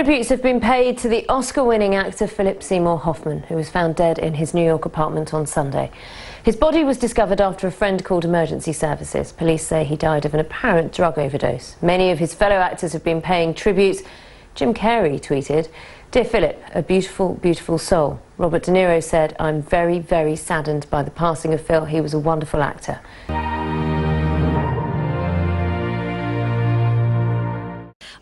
Tributes have been paid to the Oscar-winning actor Philip Seymour Hoffman, who was found dead in his New York apartment on Sunday. His body was discovered after a friend called emergency services. Police say he died of an apparent drug overdose. Many of his fellow actors have been paying tributes. Jim Carrey tweeted, "Dear Philip, a beautiful, beautiful soul." Robert De Niro said, "I'm very, very saddened by the passing of Phil. He was a wonderful actor."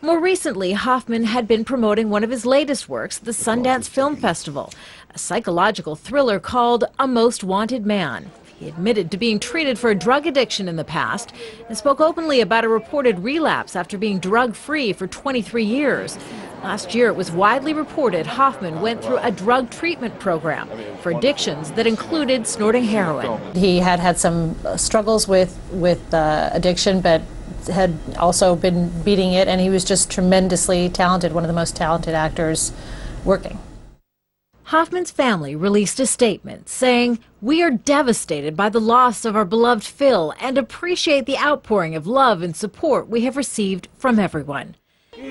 More recently, Hoffman had been promoting one of his latest works at the Sundance Film Festival, a psychological thriller called A Most Wanted Man. He admitted to being treated for a drug addiction in the past and spoke openly about a reported relapse after being drug-free for 23 years. Last year, it was widely reported Hoffman went through a drug treatment program for addictions that included snorting heroin. He had some struggles with addiction, but had also been beating it, and he was just tremendously talented, one of the most talented actors working. Hoffman's family released a statement saying, "We are devastated by the loss of our beloved Phil and appreciate the outpouring of love and support we have received from everyone."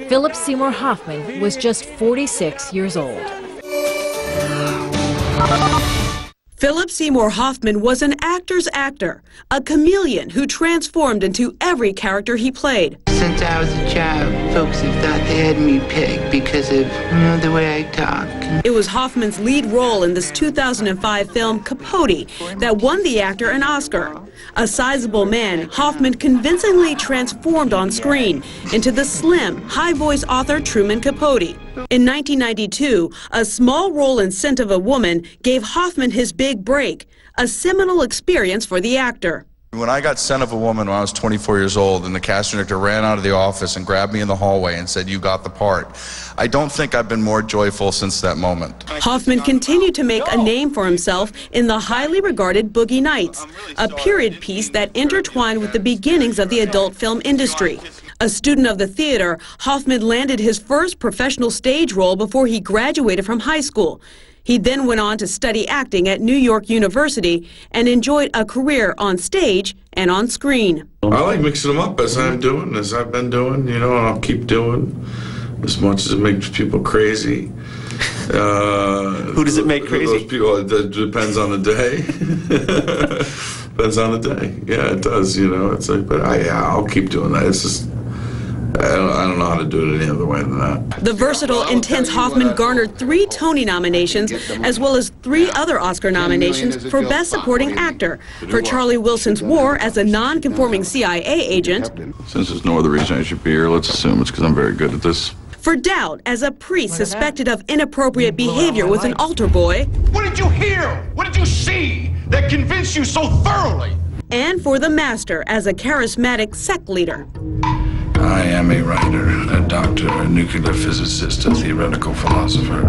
Philip Seymour Hoffman was just 46 years old. Philip Seymour Hoffman was an actor's actor, a chameleon who transformed into every character he played. Since I was a child, folks have thought they had me pegged because of, the way I talk. It was Hoffman's lead role in this 2005 film, Capote, that won the actor an Oscar. A sizable man, Hoffman convincingly transformed on screen into the slim, high-voice author Truman Capote. In 1992, a small role in Scent of a Woman gave Hoffman his big break, a seminal experience for the actor. When I got Scent of a Woman when I was 24 years old and the casting director ran out of the office and grabbed me in the hallway and said, "You got the part," I don't think I've been more joyful since that moment. Hoffman continued to make a name for himself in the highly regarded Boogie Nights, a period piece that intertwined with the beginnings of the adult film industry. A student of the theater, Hoffman landed his first professional stage role before he graduated from high school. He then went on to study acting at New York University and enjoyed a career on stage and on screen. I like mixing them up as I've been doing, and I'll keep doing as much as it makes people crazy. Who does it make crazy? Those people, it depends on the day. Depends on the day. Yeah, it does, It's like, but I'll keep doing that. It's just, I don't know how to do it any other way than that. The versatile, intense Hoffman garnered 3 Tony nominations, as well as 3 other Oscar nominations for Best Supporting Actor, for Charlie Wilson's War as a non-conforming CIA agent. Since there's no other reason I should be here, let's assume it's because I'm very good at this. For Doubt as a priest suspected of inappropriate behavior with an altar boy. What did you hear? What did you see that convinced you so thoroughly? And for The Master as a charismatic sect leader. I am a writer, a doctor, a nuclear physicist, a theoretical philosopher.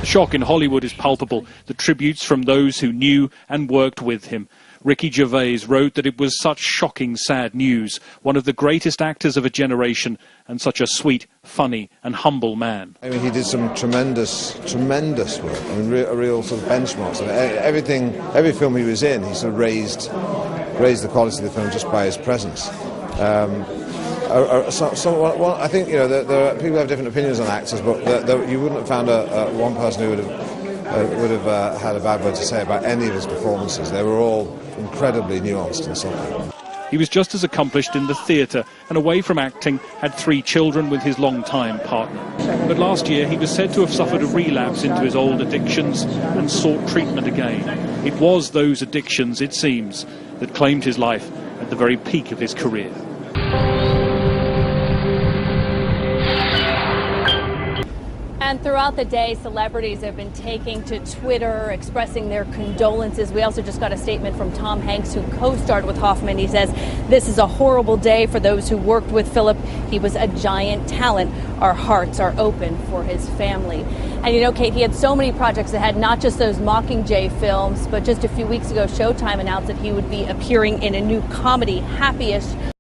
The shock in Hollywood is palpable. The tributes from those who knew and worked with him. Ricky Gervais wrote that it was such shocking, sad news. One of the greatest actors of a generation and such a sweet, funny and humble man. I mean, he did some tremendous work. I mean, real sort of benchmarks. I mean, every film he was in, he sort of raised the quality of the film just by his presence. I think, there are, people have different opinions on actors, but you wouldn't have found one person who would have had a bad word to say about any of his performances. They were all incredibly nuanced and subtle. He was just as accomplished in the theatre and away from acting had 3 children with his long-time partner. But last year he was said to have suffered a relapse into his old addictions and sought treatment again. It was those addictions, it seems, that claimed his life at the very peak of his career. And throughout the day, celebrities have been taking to Twitter, expressing their condolences. We also just got a statement from Tom Hanks, who co-starred with Hoffman. He says, "This is a horrible day for those who worked with Philip. He was a giant talent. Our hearts are open for his family." And Kate, he had so many projects ahead, not just those Mockingjay films, but just a few weeks ago, Showtime announced that he would be appearing in a new comedy, Happy-ish.